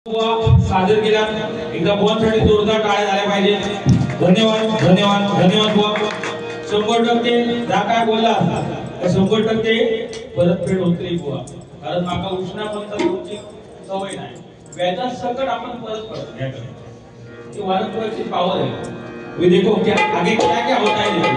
सादर केला एकदा बुवांसाठी जोरदार टाळ्या झाल्या पाहिजे. धन्यवाद धन्यवाद धन्यवाद बुवा. 100% जा काय बोलला 100% परतफेड होते बुवा. कारण माका उष्णापंत होऊची सवय नाही. व्याजा सकट आपण परत करतो. ये वारंवारची पावर है. वे देखो क्या आगे क्या क्या होता है देखो.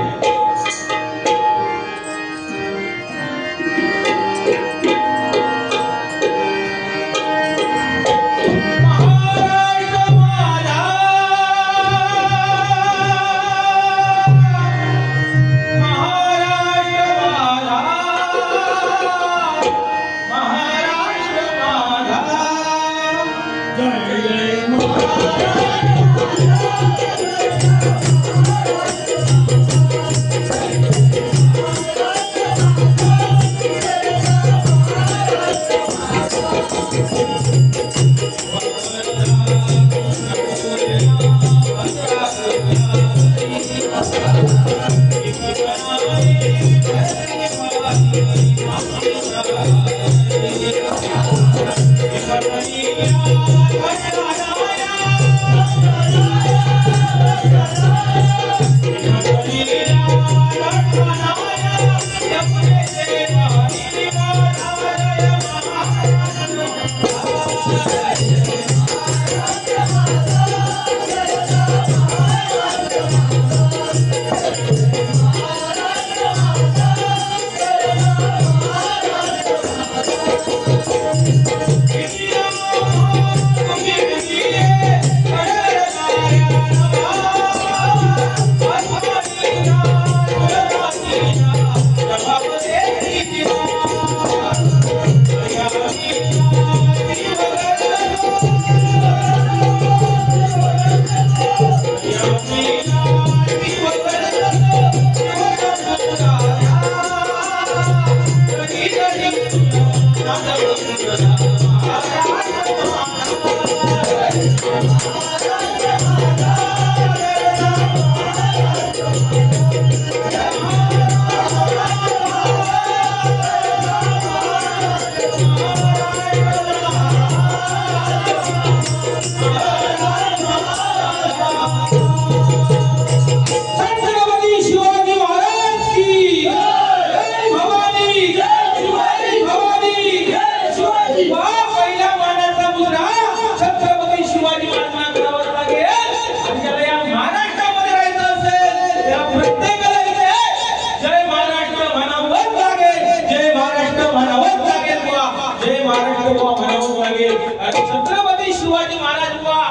छत्रपती शिवाजी महाराज बुवा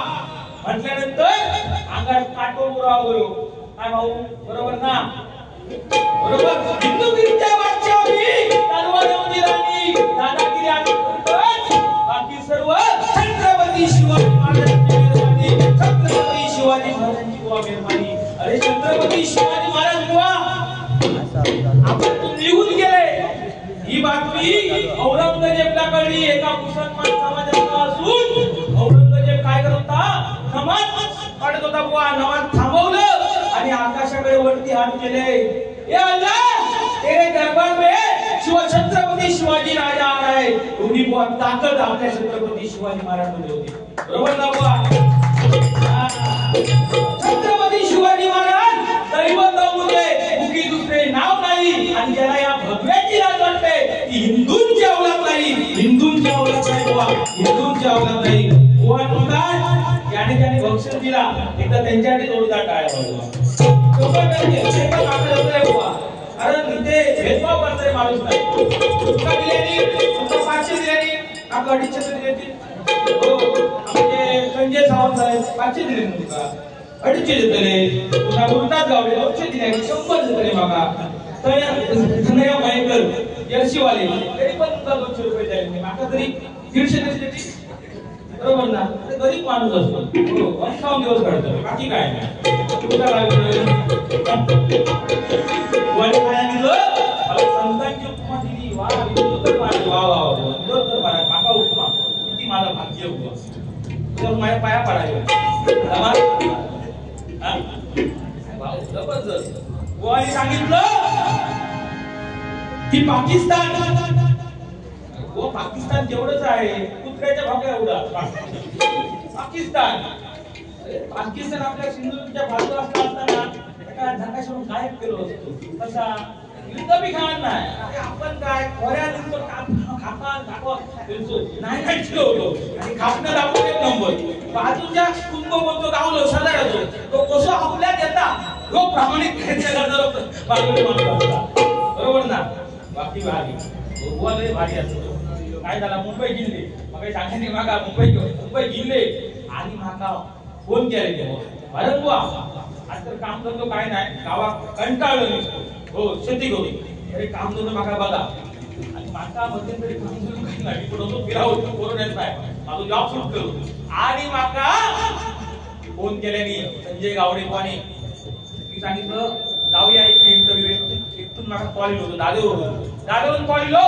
म्हटल्यानंतर अंगात काटोपुरा होयो. काय भाऊ बरोबर ना? बरोबर. हिंदुगिरीच्या वाच्यावी तलवार उंदिरांनी दादागिरी आम्ही करतोच. बाकी सर्व छत्रपती शिवाजी महाराजांची मेहरबानी. छत्रपती शिवाजी महाराजांची बुवा मेहरबानी. अरे छत्रपती शिवाजी महाराज बुवा आपण निघून गेले ही बातमी औरंगजेबला कळली. एका मुसलमान समाजाचा असून औरंगजेब काय करत होता? नमाज पढत होता बुवा. नमाज थांबवलं आणि आकाशाकडे वरती हात केले. ए अल्लाह तेरे दरबार में छत्रपती शिवाजी राजा आ रहा है. एवढी बुवा ताकद आपल्या छत्रपती शिवाजी महाराज मध्ये होती. बरोबर ना बुवा? छत्रपती शिवाजी महाराज दैवत होते. मुखी दुसरे नाव नाही. आणि ज्याला या भगव्याची लाज वाटते ती हिंदूंच्या औलाद नाही. हिंदूंच्या औलाद नाही बुवा. हिंदूंच्या औलाद नाही बुवा. म्हणतात याने ज्याने बक्षीस दिला एकदा त्यांच्यासाठी जोरदार टाळ्या वाजवा. ते पण आपले होते बुवा. कारण इथे भेदभाव करणारे माणूस नाही. तुका दिल्यानी तुमचा 500 दिल्यानी आपला 250 दिल्यानी हो म्हणजे संजय सावंत साहेब 500 दिले तुमका 250 दिले. तुला गुरुनाथ गावडे 200 दिल्यानी 100 दिले मागा. धनया मयेकर जर्सीवाले तरी पण तुमचा 200 रुपये द्यायला माका तरी 150 दिले. बरोबर ना? गरीब माणूस असतो. हो 58 दिवस काढतो. बाकी काय नाही. तुला लागलं कोणी काय दिलं? संतांची उपमा दिली. वा विद्युत पाणी वा वा विद्युत पाणी माका उपमा किती माझा भाग्य होतं. तर माझ्या पाया पडायला जबरदस्त. गोवाने सांगितलं की पाकिस्तान जेवढंच आहे कुत्र्याच्या भागा एवढा. पाकिस्तान. पाकिस्तान आपल्या सिंधूच्या बाजूला असताना नकाशावरून गायब केलो असतो. तसा युद्ध बी खाणार नाही. आपण काय खोऱ्या दिसतो खापा नाही नाही ठेवलो आणि खापणं दाखवून एक नंबर बाजूच्या कुंभ बोलतो गावलो सदाराचो तो कसं आपल्यात येता तो प्रामाणिक बाजूने बरोबर ना. बाकी भारी गोवा भारी असतो. काय झाला मुंबई जिल्हे मग सांगायचे मागा मुंबई जिल्हे आणि माका फोन केले अरे बुवा आज तर काम करतो काय नाही गावात कंटाळलो नसतो. हो शेती करू अरे काम करतो माका बघा आणि माका मध्यंतरी काम करून काही नाही पण तो फिरावं करून येत नाही माझा जॉब सुट करू आणि माका फोन केल्याने संजय गावडे पाणी मी सांगितलं जाऊया एक इंटरव्ह्यू इथून मला कॉल होतो दादेवरून कॉल लो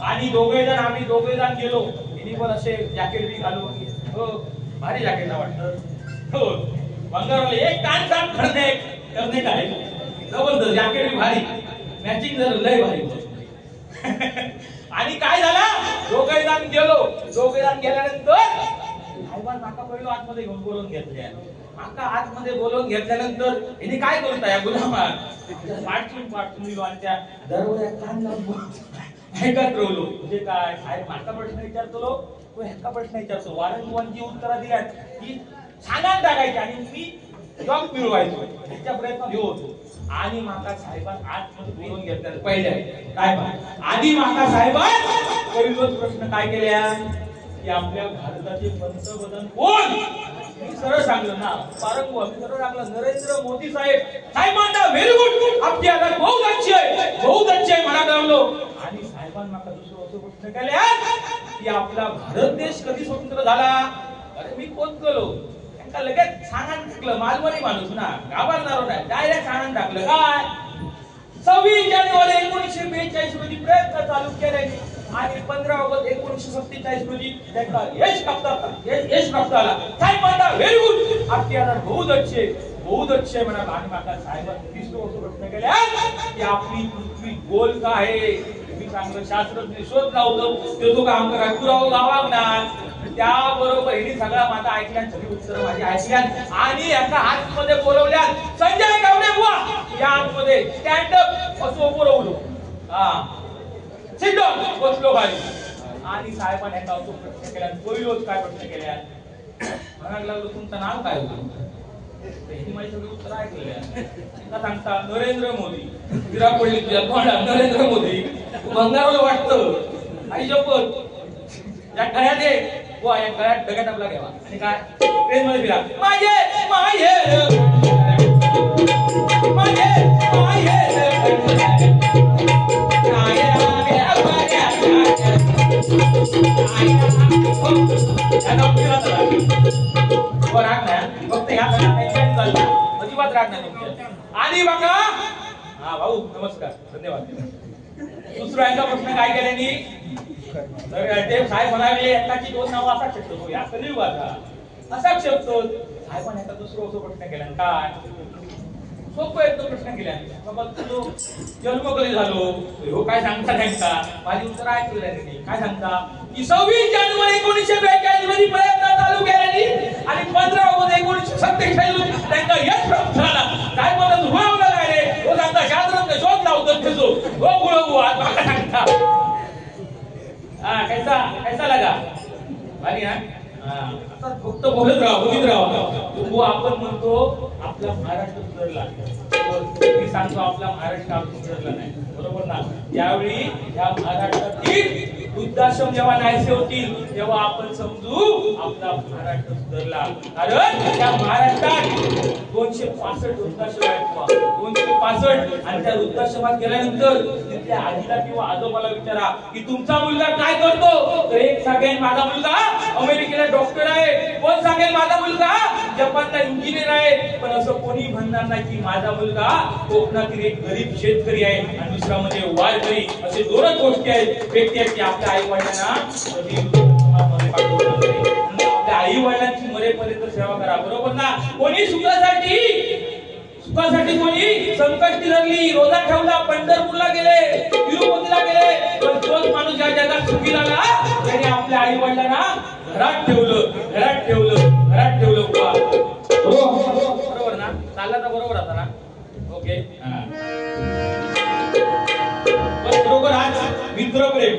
आणि आम्ही दोघे जण गेलो. तिने पण असे जॅकेट बी घालू हो भारी जॅकेट वाटतं हो बंगारवाले एक कान साफ करणे काय जबरदस्त जॅकेट बी भारी मॅचिंग झालं लय भारी. आणि काय झाला दोघे जण गेल्यानंतर माका पहिलं आतमध्ये घेऊन बोलवून घेतले. माका आतमध्ये बोलवून घेतल्यानंतर हिने काय करून या गुलामा पाठवून दिलो आणि त्या दरवाजा कान लावून ऐकत राहिलो. म्हणजे काय साहेब माका प्रश्न विचारतो तो ह्याका प्रश्न विचारतो वारंवारची उत्तरं दिल्यात की सांगायला टाकायची आणि मी जॉब मिळवायचो त्याच्या प्रयत्न घेऊ होतो. आणि माका साहेबांना आतमध्ये बोलवून घेतल्यानंतर पहिल्या काय आधी माका साहेबांना पहिलाच प्रश्न काय केल्या की आपल्या भारताचे पंतप्रधान कोण. मी सरळ सांगलं ना पारंगवा मी सरळ सांगलं नरेंद्र मोदी साहेब. साहेब म्हणता व्हेरी गुड आपली आता बहुत अच्छी आहे म्हणा लागलो. आणि साहेबांना माका दुसरं असं प्रश्न केल्या की आपला भारत देश कधी स्वतंत्र झाला. अरे मी कोण केलो त्यांना लगेच सांगायला टाकलं मालवणी माणूस ना घाबरणार नाही डायरेक्ट सांगायला टाकलं काय 26 जानेवारी 1942 रोजी प्रयत्न चालू केले आणि 15 ऑगस्ट 1947 रोजी त्यांना यश प्राप्त झाला. साहेब म्हणता व्हेरी गुड आपली आता बहुत अच्छे म्हणा. आणि माका साहेबांनी 30 वर्ष प्रश्न केल्या की आपली पृथ्वी गोल का आहे. मी सांगतो शास्त्रज्ञ शोध लावतो ते तो काम करा पुरावा गावाक ना त्याबरोबर हिने सगळा माझा ऐकल्यान सगळी उत्तर माझी ऐकल्यान आणि एका आतमध्ये बोलवल्यात संजय गावडे बुवा या आतमध्ये स्टँड अप असं बोलवलो. सिट डाऊन बसलो खाली आणि साहेबांनी एका असं प्रश्न केला. पहिलोच काय प्रश्न केल्या म्हणायला लागलो तुमचं नाव काय होतं. ही माझी सगळी उत्तर ऐकलेल्या सांगता नरेंद्र मोदी. विरा पडली तुझ्या तोंडात नरेंद्र मोदी बंगारला वाटतं आई शपथ या गळ्यात या गळ्यात डग्यात आपला घ्यावा आणि काय ट्रेन मध्ये फिरा माझे अजिबात राग नाही. आणि बघा हा भाऊ नमस्कार धन्यवाद. दुसरा यांचा प्रश्न काय केल्यानी साहेब म्हणाले एकाची 2 नाव असा शकतो या कलियुगाचा असा शकतो. साहेबांनी एका दुसरा असं प्रश्न केला काय सोपं एकदम प्रश्न केला बाबा तुझो जन्म कधी झालो हो काय सांगता त्यांचा माझी उत्तर ऐकलं त्यांनी काय सांगता की 26 जानेवारी 1942 रोजी प्रयत्न चालू केल्यानी आणि 15 ऑगस्ट 1947 रोजी त्यांना यश प्राप्त झाला. काय म्हणत रुळवला काय रे हो सांगता शास्त्रज्ञ शोध लावतो ठेचो हो गुळवू आज मला सांगता कैसा लगा भारी ना. फक्त बोलत राहा आपण म्हणतो आपला महाराष्ट्र सुधारला मी सांगतो आपला महाराष्ट्र सुधारला नाही बरोबर ना. त्यावेळी या महाराष्ट्रातील वृद्धाश्रम जेव्हा नाहीसे होतील तेव्हा आपण समजू आपला महाराष्ट्र सुधारला. कारण त्या महाराष्ट्रात 265 वृद्धाश्रम आहेत 265 आणि त्या वृद्धाश्रमात गेल्यानंतर तिथल्या आजीला किंवा आजोबाला विचारा की तुमचा मुलगा काय करतो तर एक सांगेल माझा मुलगा अमेरिकेला डॉक्टर आहे. कोण सांगेल माझा मुलगा जपानला इंजिनियर आहे. पण असं कोणी म्हणणार नाही की माझा मुलगा कोकणातील एक गरीब शेतकरी आहे आणि दुसरा म्हणजे वारकरी. असे 2च गोष्टी आहेत व्यक्ती आहेत की आपल्या आई वडिलांना आपल्या आई वडिलांची मरेपर्यंत सेवा करा बरोबर ना. कोणी सुखासाठी कोणी संकष्टी धरली रोजा ठेवला पंढरपूरला गेले तिरुपतीला गेले पण तोच माणूस या जगात सुखी झाला त्याने आपल्या आई वडिलांना घरात ठेवलं ओके. बरोबर. आज मित्रप्रेम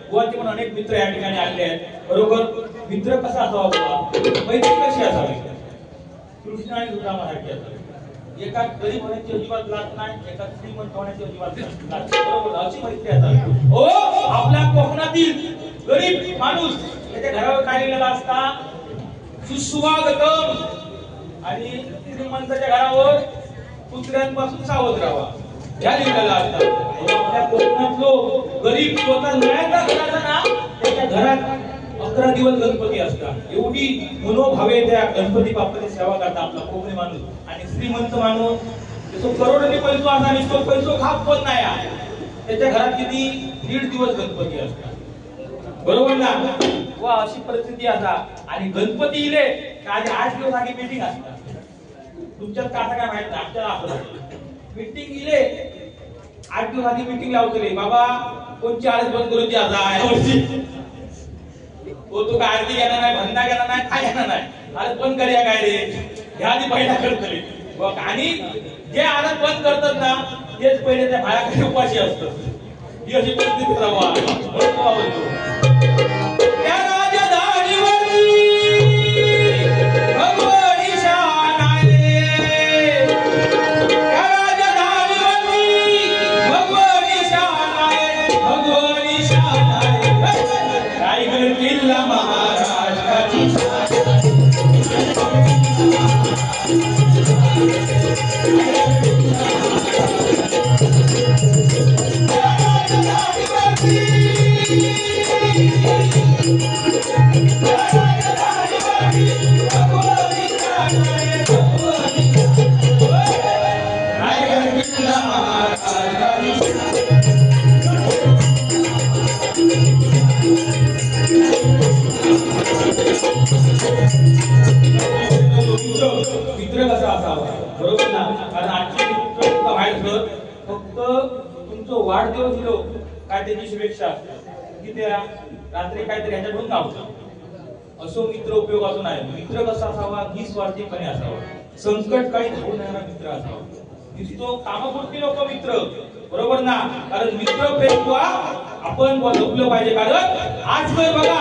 गोवाचे पण अनेक मित्र या ठिकाणी आले आहेत. बरोबर. मित्र कसा असावा बाबा, मैत्री कशी असावी, कृष्ण आणि सुदामासारखी असावी. एका गरीब होण्याची अजिबात लाज नाही, एका श्रीमंत होण्याची अजिबात लाज. बरोबर. अशी मैत्री असावी. ओ आपल्या कोकणातील गरीब माणूस त्याच्या घरावर काय लिहिलेला असता, सुस्वागतम, आणि श्रीमंताच्या घरावर कुत्र्यांपासून सावध राहावा या लिहिलेला असतात. आपल्या कोकणातलो गरीब स्वतः नळ्याचा घराचा ना त्याच्या घरात 11 दिवस गणपती असतात. एवढी मनोभावे त्या गणपती बाप्पाची सेवा करतात आपला कोकणी माणूस. आणि श्रीमंत माणूस तो करोडोनी पैसा असा आणि तो पैसो खात पण नाही, त्याच्या घरात किती 1.5 दिवस गणपती असतात. बरोबर ना. वा अशी परिस्थिती असा. आणि गणपती इले आधी 8 दिवस आधी मीटिंग असतात. तुमच्यात काय काय माहित नाही, आमच्याला असं मीटिंग इले 8 दिवस आधी मीटिंग लावतले. बाबा कोणची आळस बंद करूची आता यावर्षी, तो काय आरती घेणार नाही, भंडा घेणार नाही, काय घेणार नाही, आळस बंद करूया काय रे, ह्या आधी पहिला करतले. आणि जे आळस बंद करतात ना तेच पहिले त्या भाड्याकडे उपाशी असतात. ही अशी परिस्थिती राहावा. मित्र कसा असावा. बरोबर ना. कारण आजचे मित्र माहित फक्त तुमचं वाढदिवस दिलो काय त्याची शुभेच्छा की त्या रात्री काहीतरी ह्याच्याकडून गावतं. असो मित्र उपयोगाचा नाही. मित्र कसा असावा, निस्वार्थीपणे असावा. संकट काळी धावून येणारा मित्र असावा. तो कामापुरती लोक मित्र. बरोबर ना. कारण मित्र प्रेम आपण जपलं पाहिजे. कारण आज बघा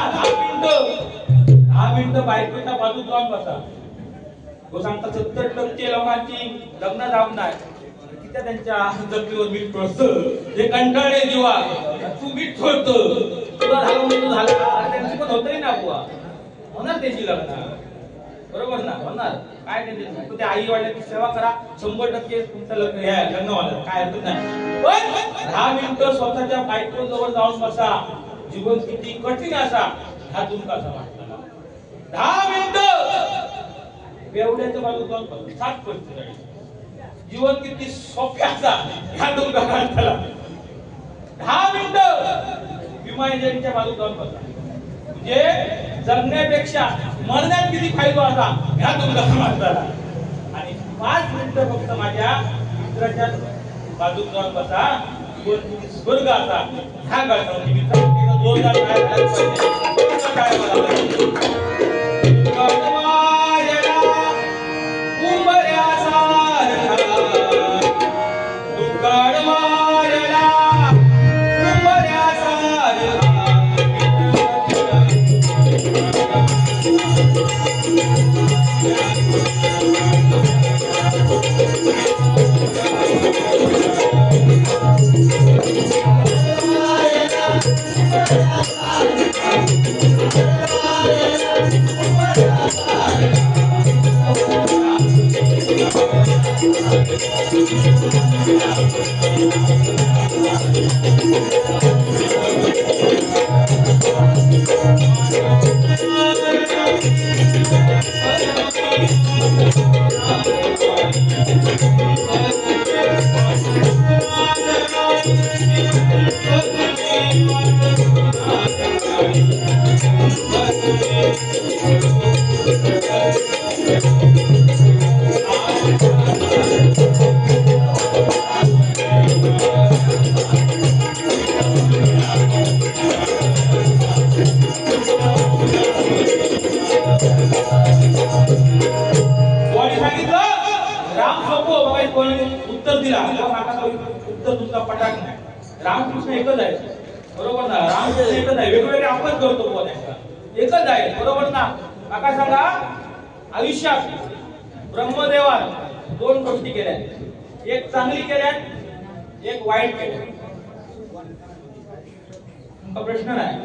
10 मिनिटं बायकोच्या बाजूत जाऊन बसा. तो सांगता 70% लोकांची लग्न जाऊन नाही, तिथे त्यांच्या जखमीवर मीठ पडतं. ते कंटाळे जीवा तू मीठ ठोडतो, तुला झालं म्हणून झालं, त्यांची पण होतही ना बुवा, होणार त्याची लग्न. बरोबर ना. होणार काय त्यांचे आई वडिलांची सेवा करा, 100% तुमचं लग्न होणार, काय हरकत नाही. पण 10 मिनिटं स्वतःच्या बायको जवळ जाऊन बसा. जीवन किती कठीण असा हा तुमका असा वाटला. 10 मिनिटं बेवड्याच्या बाजूला जाऊन बसा. 7% जीवन किती सोपे असा ह्या तुमका वाटला. 10 मिनिटं विमा एजंटच्या बाजूला जाऊन बसा. म्हणजे जगण्यापेक्षा मरण्यात किती फायदा असा ह्या तुमका वाटला. आणि 5 मिनिटं फक्त माझ्या मित्राच्या बाजूला जाऊन बसा. जीवन किती स्वर्ग असा ह्या कळतं. मित्रांनो 2000 काय झालं सोपं बघा कोणी उत्तर दिला उत्तर तुमचा पटाक नाही रामकृष्ण एकच आहे बरोबर ना रामकृष्ण एकच आहे वेगवेगळे आपण करतो कोण एकच आहे बरोबर ना काका सांगा आयुष्यात ब्रह्मदेवान दोन गोष्टी केल्या एक चांगली केल्या एक वाईट केल्या तुमचा प्रश्न नाही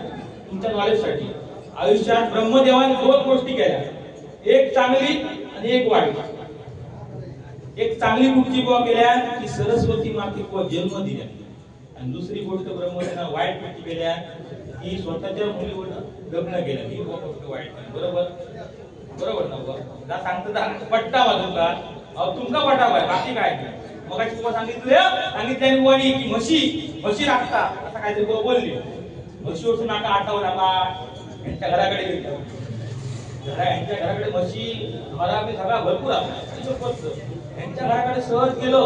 तुमच्या नॉलेजसाठी आयुष्यात ब्रह्मदेवान दोन गोष्टी केल्या एक चांगली आणि एक वाईट एक चांगली गोष्टी बुवा केल्या की सरस्वती माते बुवा जन्म दिल्या आणि दुसरी गोष्ट ब्रह्मदेवाने वाईट गोष्टी केल्या की स्वतःच्या मुलीवर लग्न केलं ही गोष्ट वाईट बरोबर बरोबर ना सांगता पट्टा तुमका तुमका पटाव आहे बाकी काय मग सांगितलं बुवानी की म्हशी राखता असं काहीतरी बोलली म्हशीवरून नाका आठवलं नाका यांच्या घराकडे गेलो यांच्या घराकडे म्हशी मला मी सगळा भरपूर यांच्या घराकडे सहज गेलो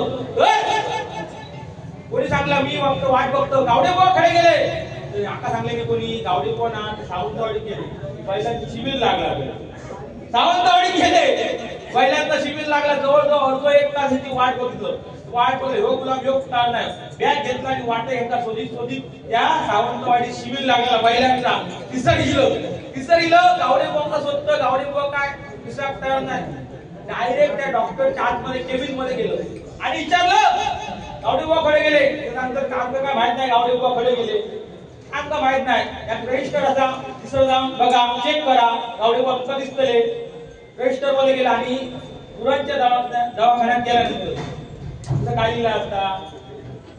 कोणी सांगला मी बघतो वाट बघतो गावडे बुवा खडे गेले आका सांगले की कोणी गावडे बुवा ना सावंतवाडी गेले बैलांची शिबिर लागला सावंतवाडी गेले बैलांचा शिबिर लागला जवळजवळ अर्ध एक तास ती वाट बघितलं वाट बघले हो गुलाब योग टाळ नाही बॅग घेतला आणि वाटे घेतला शोधित त्या सावंतवाडी शिबिर लागला बैलांचा तिसरीलं गावडे बुवा स्वतः गावडे बुवा काय हिसाब तयार नाही डायरेक्ट त्या डॉक्टरच्या आतमध्ये केबिन मध्ये गेलो आणि विचारलं गावडे बुवा खडे गेले त्यानंतर आमचं काय माहित नाही गावडे बुवा खडे गेले आमचं माहित नाही यात रजिस्टर असा तिसरं जाऊन बघा चेक करा गावडे बुवा तुमचा दिसतले रजिस्टर मध्ये गेला आणि गुरांच्या दवाखान्यात गेल्यानंतर तुझं काय लिहिलं असता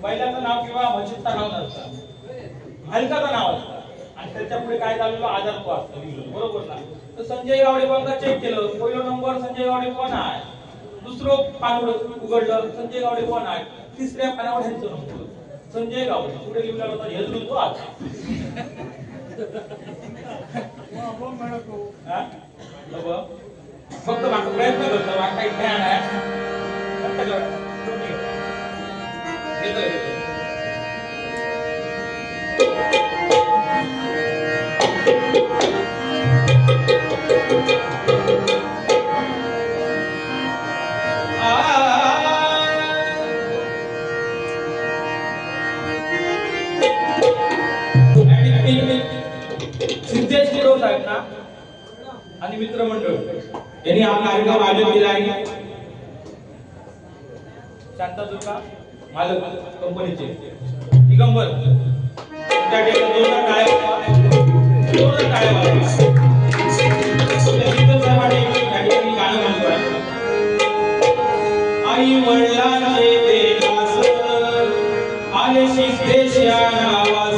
बैलाचं नाव किंवा म्हशीचं नाव नसतं हलकाचं नाव असतं आणि त्याच्या पुढे काय झालेलं आजार तो असतो लिहिलं बरोबर ना तर संजय गावडे बुवांना चेक केलं पहिला नंबर संजय गावडे बुवा आहे दुसरं पान उघडलं संजय गावडे बुवा आहे तिसऱ्या पानावर ह्यांचं नंबर संजय गावडे पुढे लिहिला होता हेजरून तो आता फक्त मागं प्रयत्न करतो माग काही ज्ञान आहे सिद्धेश गुरव साहेब ना आणि मित्रमंडळ यांनी हा कार्यक्रम आयोजित केला आहे शांतादुर्गा मालक कंपनीचे दिगंबर त्या ठिकाणी जोरदार टाळ्या गाणं म्हणतोय आई वडिलांचे देवास आले सिद्धेश या नावास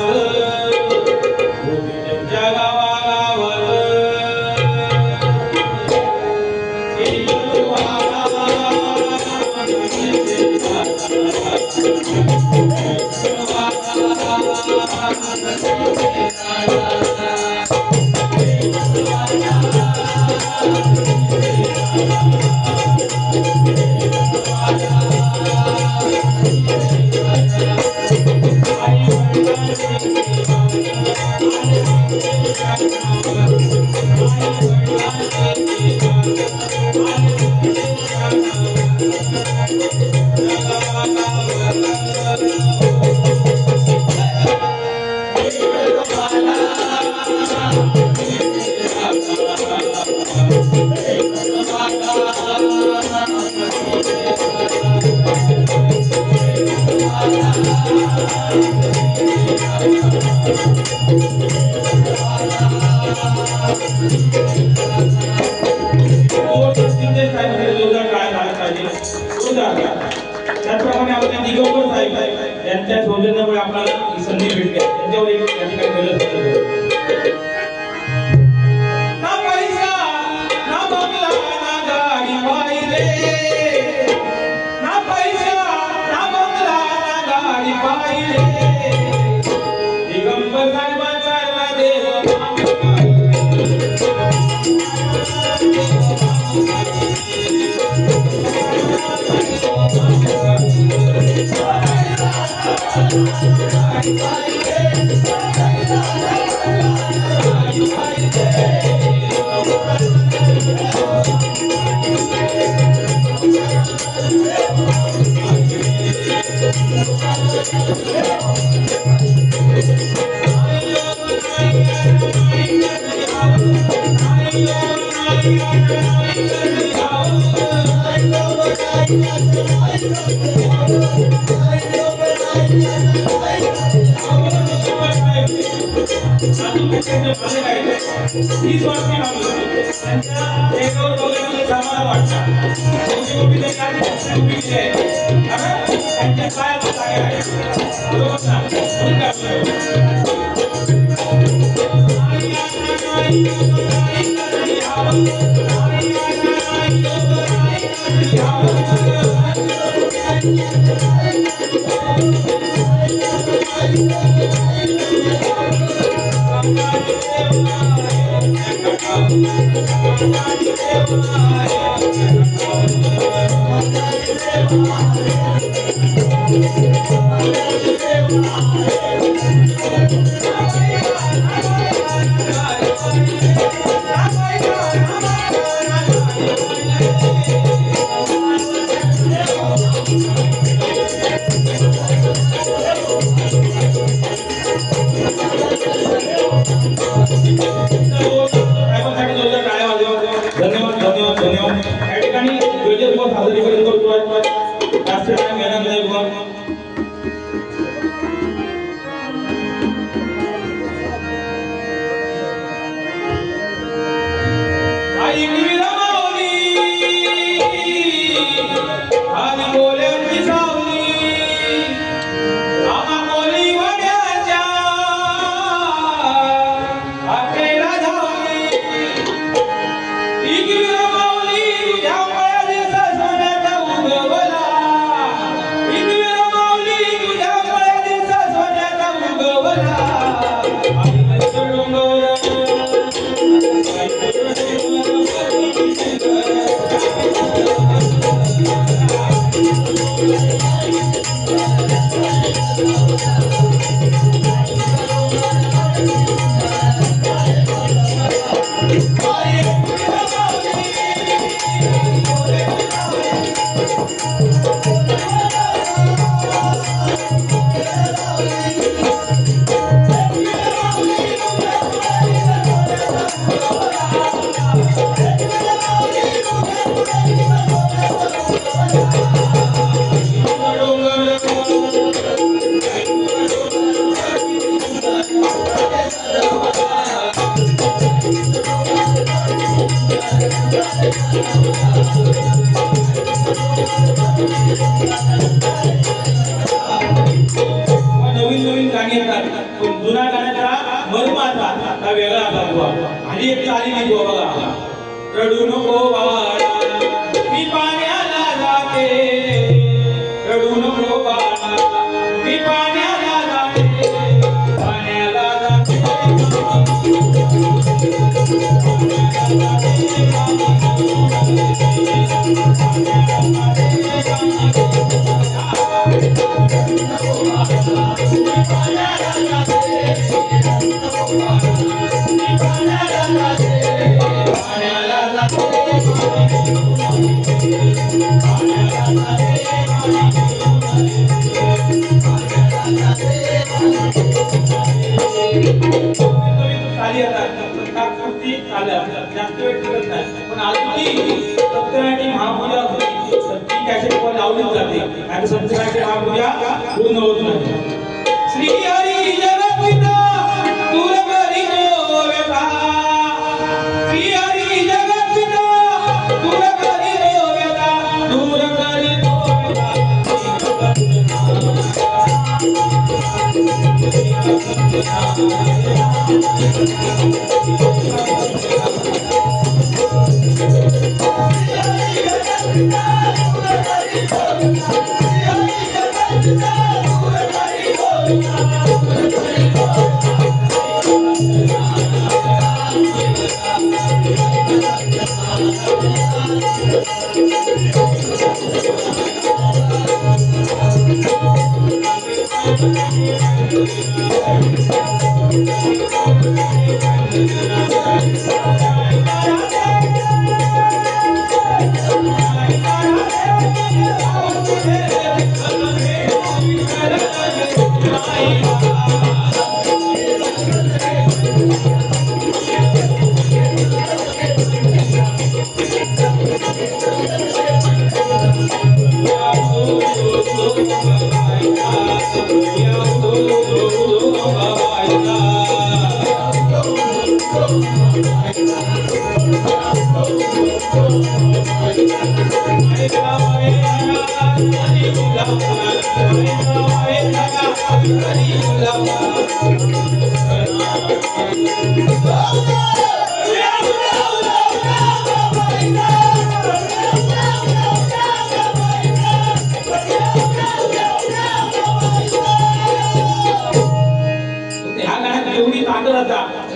त्याचप्रमाणे आपल्या दिगंबर साहेब यांच्या सौजन्यामुळे आपल्याला ही संधी भेटते त्यांच्यावर एक ठिकाणी बोलत ना पैसा ना बंगला ना गाडी पाहिजे ना पैसा ना बंगला ना गाडी पाहिजे दिगंबर साहेबांचा देव Yeah. Thank you.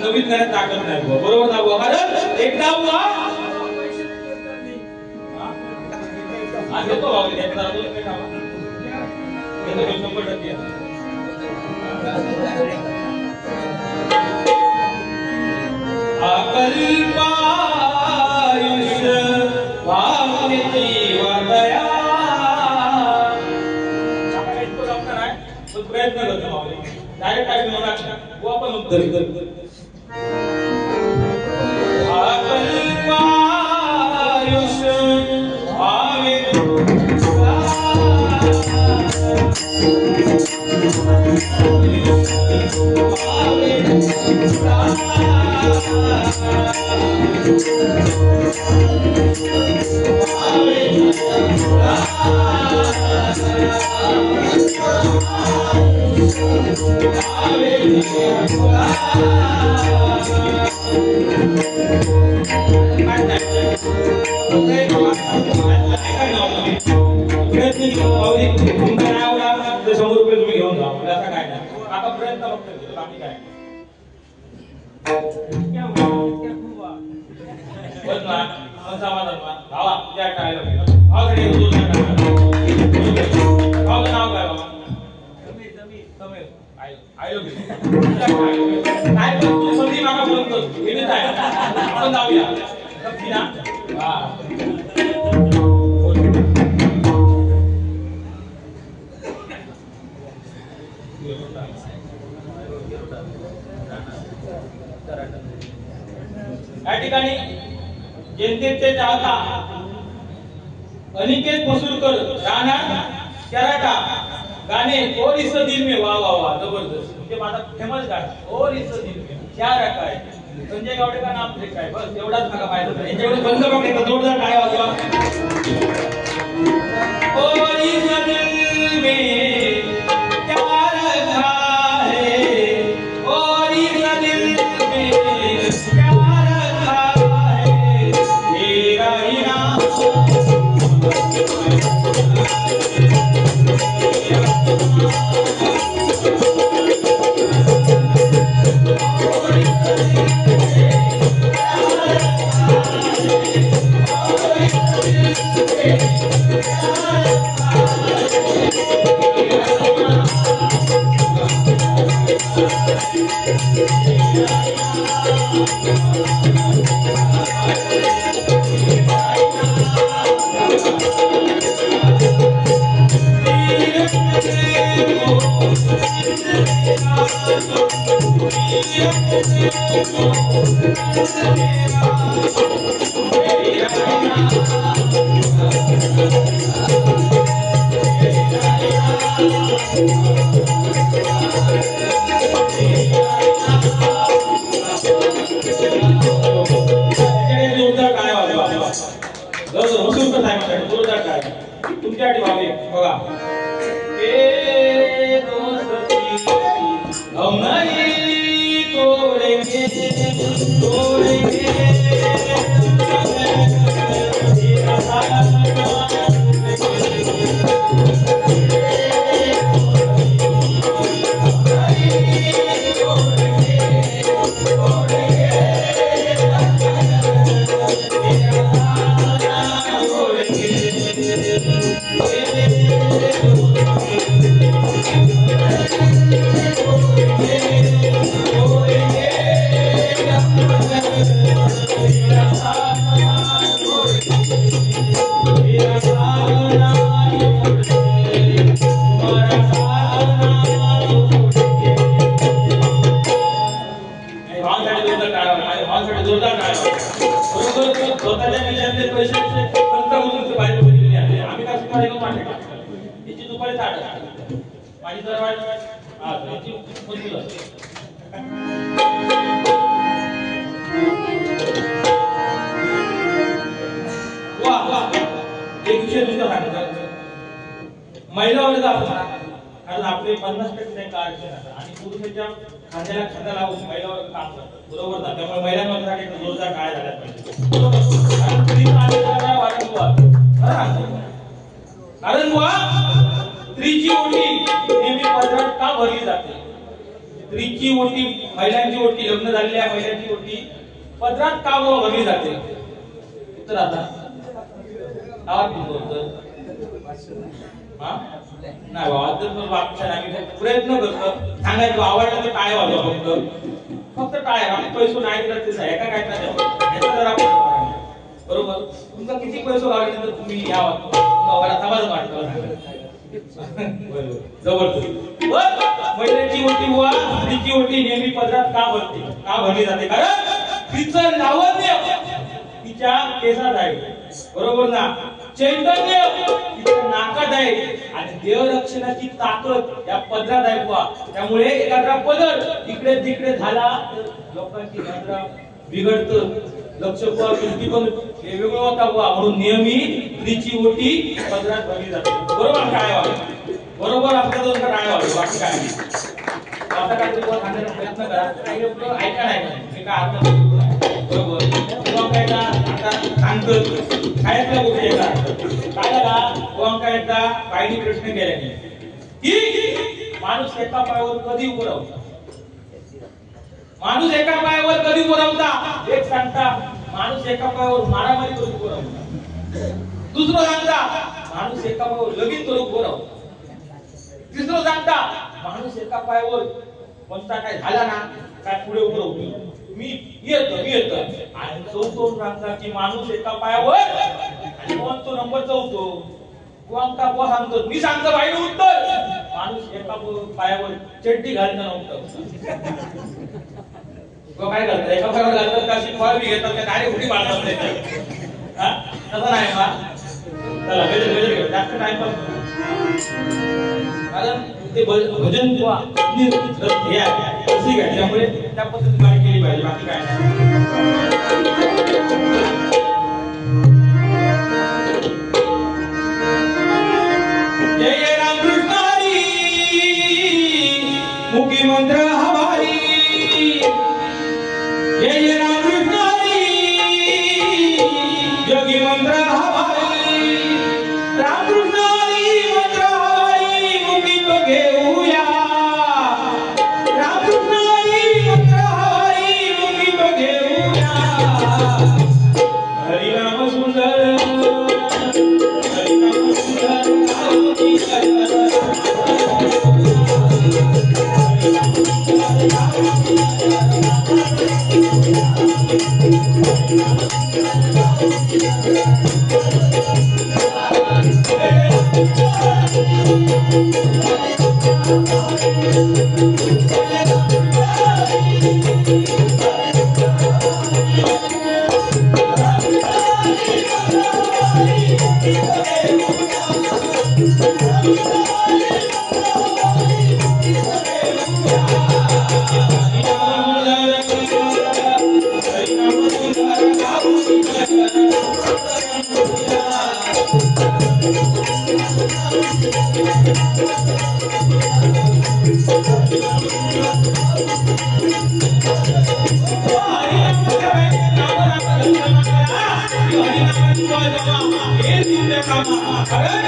नवीन गाण्यात ताकद नाही बरोबर ना कारण एकदा आज येतो बाबा एकदा अकल्पायुष भावनेची वादया प्रयत्न करतो डायरेक्ट काय मला वो पण उत्तर या ठिकाणी जनतेचे चाहता अनिकेत मसूरकर राहणार कराटा गाणे और इस दिल में वाह वाह वाह जबरदस्त म्हणजे माझा फेमस गाणं और इस दिल में क्या रखा है संजय गावडे का नाम लिखा है बस एवढाच मला पाहिजे होतं याच्याकडे बंद बघा जोरदार टाळ्या वाजवा और इस दिल में क्या रखा है और इस दिल में क्या रखा है तेरा ही नाम विषय तुमचा सांगतो. महिला वर्ग आपला कारण आपले 50% आरक्षण आणि पुरुषांच्या खांद्याला खांदा लावून महिला वर्ग काम करतात बरोबर ना. त्यामुळे महिलांमध्ये जोरदार काय झाला पाहिजे कारण स्त्रीची ओटी नेहमी पदरात का भरली जाते. स्त्रीची ओटी महिलांची ओटी लग्न झालेल्या महिलांची ओटी पदरात का भरली जाते. उत्तर आता नाही बाबा आम्ही प्रयत्न करतो सांगायचं आवडलं तर टाळ्या वाजवा फक्त टाळ्या पैसे नाही दिला ते एका काय बरोबर. तुमचा किती पैसे लागले तर तुम्ही यावा समाज वाटतो जबरदस्त. महिलेची ओटी वा स्त्रीची ओटी नेहमी पदरात का भरते का भरली जाते कारण तिचं लावण्य तिच्या केसात आहे बरोबर ना. चैतन्य तिच्या नाकात आहे आणि देवरक्षणाची ताकद या पदरात आहे बुवा. त्यामुळे एखादा पदर इकडे तिकडे झाला लोकांची नजर बिघडत लक्ष दृष्टिकोन वेगवेगळं होता बुवा. म्हणून नेहमी स्त्रीची ओटी पदरात भरली जाते बरोबर. काय व्हावं बरोबर आपल्या दोन काय व्हावं बाकी काय आता काय तुम्हाला सांगण्याचा प्रयत्न करा. काही लोक ऐका नाही काय बरोबर आता सांगतो शाळेतल्या गोष्टी येतात काय झाला काय एकदा बाईने प्रश्न केला की माणूस एका पायावर कधी उभं राहतो. माणूस एका पायावर कधी उभं राहता. एक सांगता माणूस एका पायावर मारामारी करून उभं राहता. दुसरं सांगता माणूस एका पायावर लगीन करून उभं राहतो. तिसरं सांगता माणूस एका पायावर कोणता काय झाला ना काय पुढे उभं राहतो. मी येतो आणि चौथं सांगता की माणूस एका पायावर आणि कोणतो नंबर चौथो कोणता को सांगतो. मी सांगतो बाई उत्तर माणूस एका पायावर चड्डी घालणं नव्हतं. काय करतात एका पायावर घालतात का अशी फॉर्मी घेतात का डायरेक्ट उडी मारतात तसं नाही बा. चला गजर जास्त टाइम कारण ते भजन किंवा हे आहे त्यामुळे त्या पद्धतीने गाडी केली पाहिजे बाकी काय जय जय रामकृष्ण हरी मुखी मंत्र हमारी जय जय रामकृष्ण हरी योगी मंत्र हमारी रामकृष्ण हरी मंत्र हमारी मुखी तो घेऊया रामकृष्ण हरी मंत्र हमारी मुखी तो घेऊया हरि नाम सुंदर Hare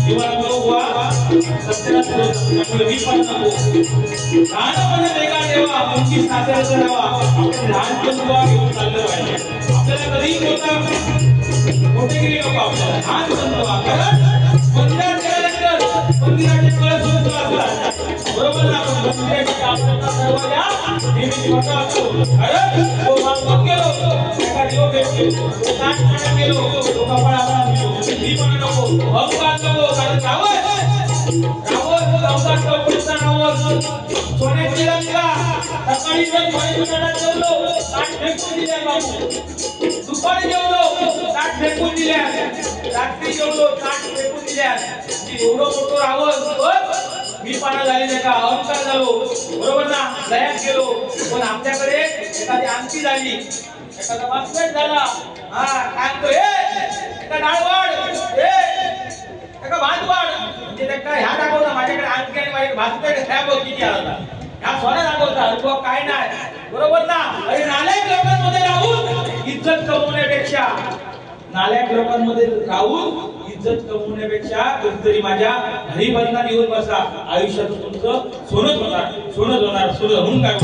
जीवनात बुवा सत्यात मी पण नको लहानपणी वेगळा देवा मुंची सासर करावा आपण लहानपण बुवा घेऊन चाललं पाहिजे आपल्याला कधी मोठेगिरी नको आपल्याला लहानपण बुवा कारण मंदिरात गेल्यानंतर मंदिराचे कळस सुरू असतात बरोबर ना आपण मंदिराची आपल्याला दरवाजा नेहमी मोठा असतो कारण तो मागून गेलो एका दिवस भेटतो तो काट पाण्यात गेलो तो कपाळाला गेलो मी पण नको अहंकार नको कारण रावण चौकडीचा रावण सोन्याची लंका सकाळी जर सोन्याच्या जेवलो ताट फेकून दिल्या बाबू दुपारी जेवलो ताट फेकून दिल्या रात्री जेवलो ताट फेकून दिल्या एवढं मोठं रावण मी पाना झाले नाही का अहंकार झालो बरोबर ना लयात गेलो पण आपल्याकडे एखादी अंगठी झाली एखादा बास्केट झाला हा काय तो एका डाळवाड एका भातवाड म्हणजे त्या ह्या दाखवता माझ्याकडे अंगठी आणि माझ्याकडे बास्केट ह्या बघ किती आला ह्या सोन्या दाखवता तो काय नाही बरोबर ना अरे नालायक लोकांमध्ये राहून इज्जत कमवण्यापेक्षा नालायक लोकांमध्ये राहून इज्जत कमवण्यापेक्षा कधीतरी माझ्या हरिभजनात येऊन बसा आयुष्यात तुमचं सोनच होणार म्हणून काय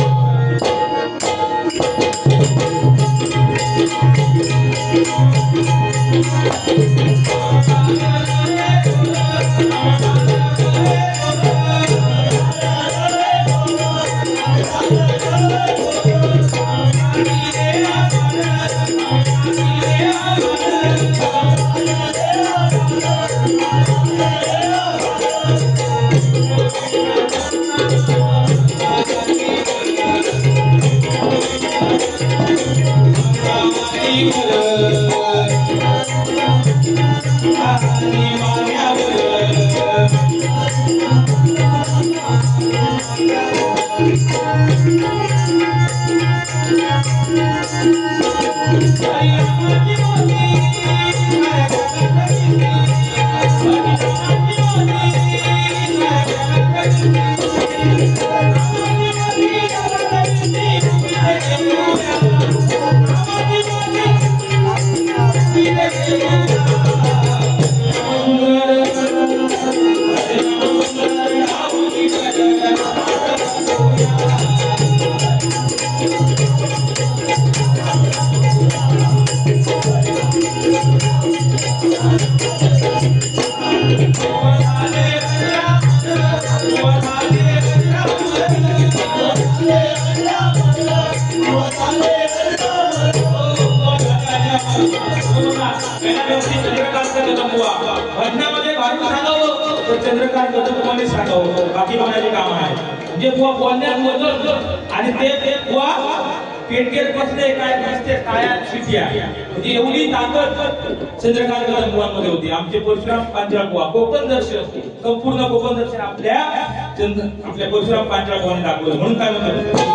चंद्रकांत कदम सांगावं बाकी कोणाचे काम आहे म्हणजे बुवा बोलण्यात आणि ते बुवा पेटकेत बसले काय नसते काळ्या शिट्या म्हणजे एवढी ताकद चंद्रकांत कदम बुवांमध्ये होती आमचे परशुराम पांचाळ बुवा कोकण दर्शन संपूर्ण कोकण दर्शन आपल्या परशुराम पांचाळ बुवांनी दाखवलं म्हणून काय म्हणतात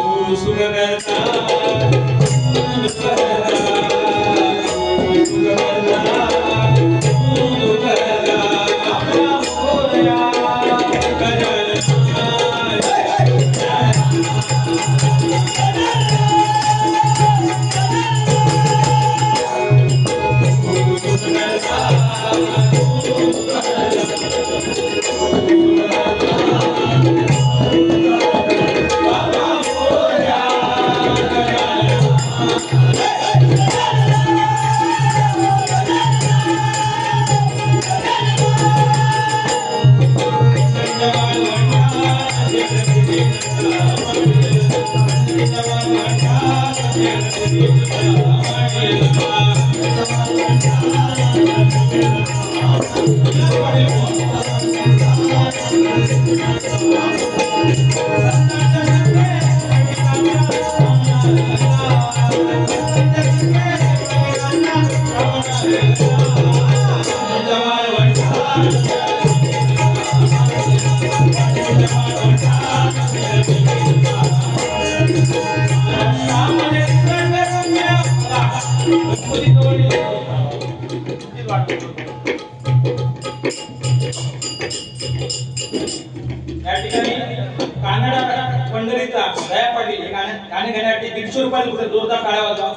जोरदार टाळ्या वाजवा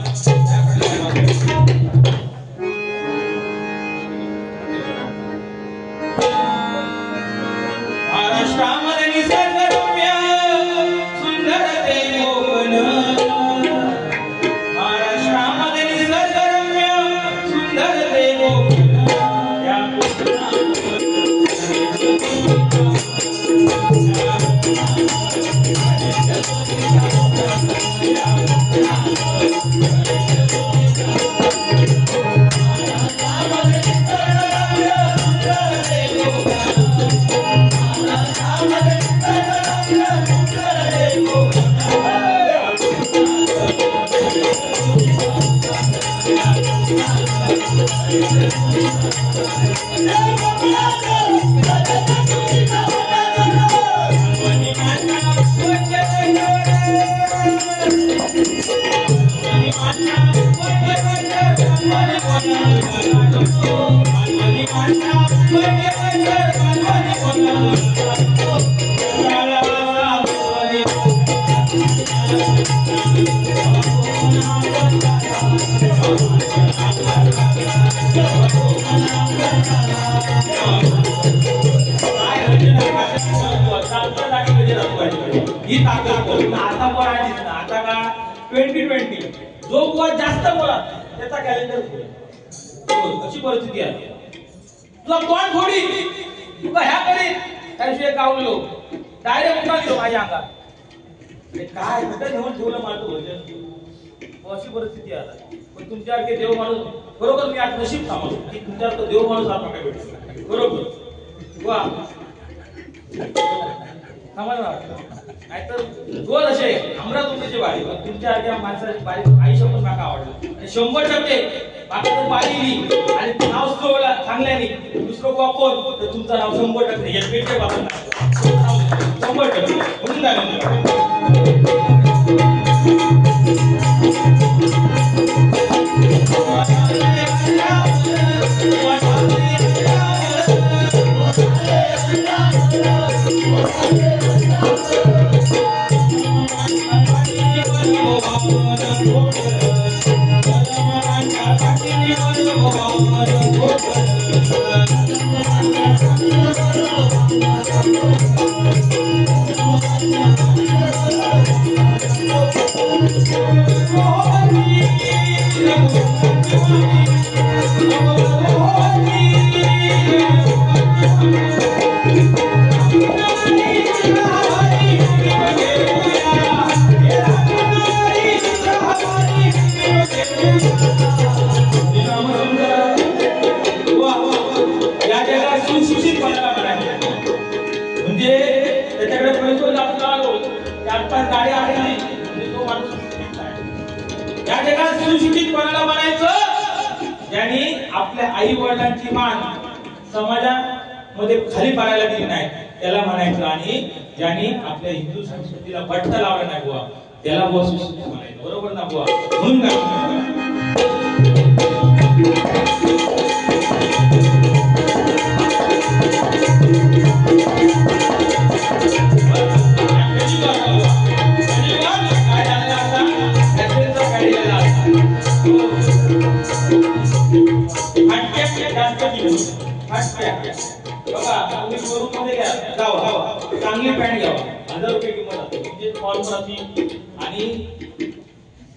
महाराष्ट्रामध्ये निसर्गरम्य सुंदर ते कोकण महाराष्ट्रामध्ये निसर्गरम्य सुंदर ते कोकण या ही ताकद आता पराठीच ना आता का 2020 जो बुवा जास्त बोला त्याचा कॅलेंडर अशी परिस्थिती आहे तुला कोण थोडी तुका ह्या करी त्याशिवाय गावलो डायरेक्ट उठा दिलो माझ्या अंगात काय कुठं घेऊन ठेवलं माझं भजन अशी परिस्थिती आहे पण तुमच्यासारखे देव माणूस बरोबर मी आज नशीब थांबलो की तुमच्यासारखं देव माणूस आज मला भेटतो बरोबर वा नाहीतर गोल असे आमरात तुमची बारी तुमच्या माणसाची बारी आयुष्य पण माका आवडलं आणि 100% माका तर बारी आणि नाव सोडला चांगल्याने दुसरं कोण तर तुमचं नाव 100% या पेटचे बाबा 100% म्हणून झालं आपल्या आई वडिलांची मान समाजामध्ये खाली पाडायला दिली नाही त्याला म्हणायचं आणि ज्यांनी आपल्या हिंदू संस्कृतीला बट्टा लावला नाही बुवा त्याला बुवा सुशिक्षित म्हणायचं बरोबर ना बुवा म्हणून चांगली पॅन्ट घ्यावा 1000 रुपये किंमत असते म्हणजे फॉर्मल आणि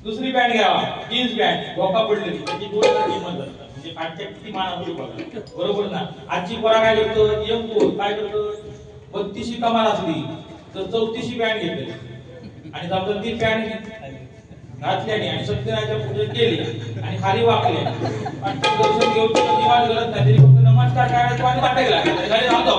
दुसरी पॅन्ट घ्यावा जीन्स पॅन्ट धोका पडलेली त्याची 2000 किंमत असते म्हणजे पॅन्टच्या किती मान असतो बघा बरोबर ना आजची पोरा काय करतो यंग काय करतो 32 कमाल असली तर 34 पॅन्ट घेते आणि समजा ती पॅन्ट घातल्याने आणि सत्यनारायणच्या पूजा केली आणि खाली वाकले आणि दर्शन घेऊन निवास करत नाही तरी फक्त नमस्कार करायचा आणि वाटायला घरी राहतो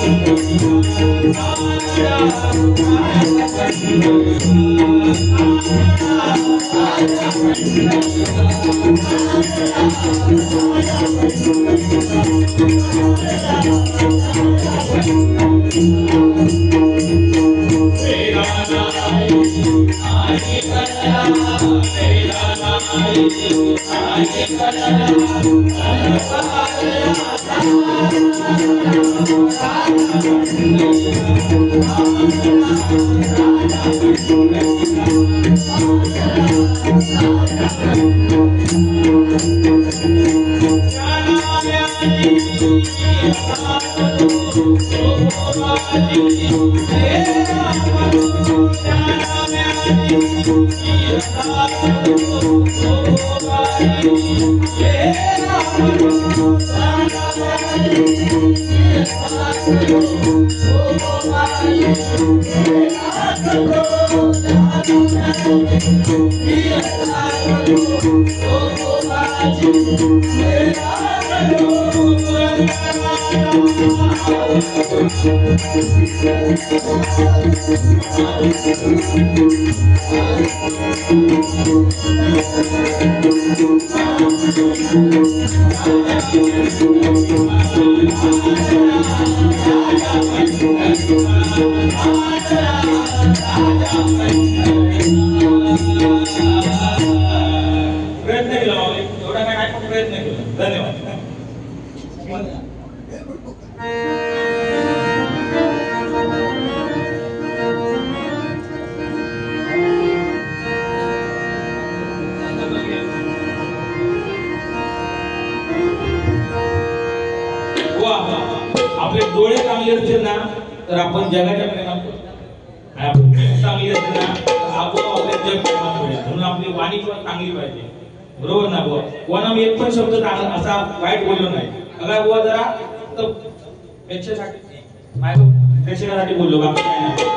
Thank you. आपले डोळे चांगले असतील ना तर आपण जगाच्या प्रेमात पडू. आपण चांगली असेल ना तर आपण आपल्या जग प्रेमात पडेल. म्हणून आपली वाणी पण चांगली पाहिजे. बरोबर ना बुवा? कोणा मी एक पण शब्द असा वाईट बोललो नाही. अगं बुवा जरा तर प्रेक्षकासाठी बोललो बाकी काय नाही.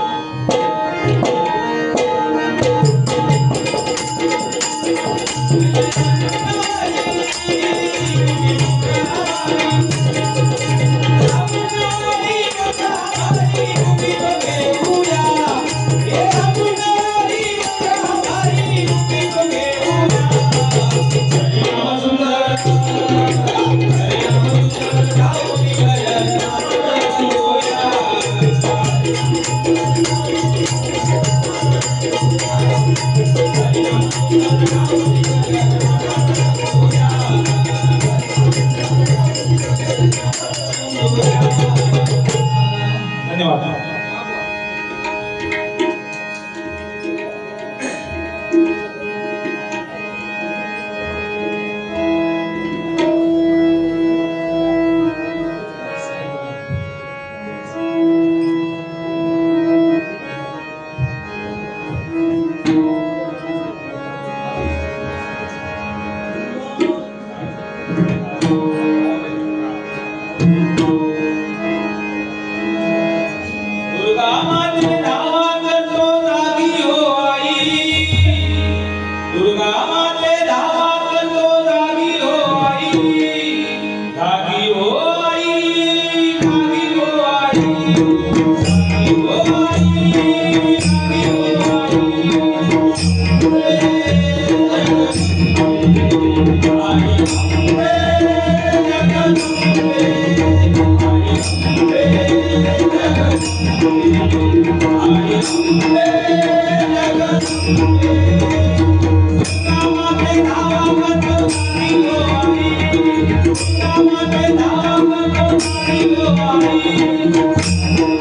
Thank you.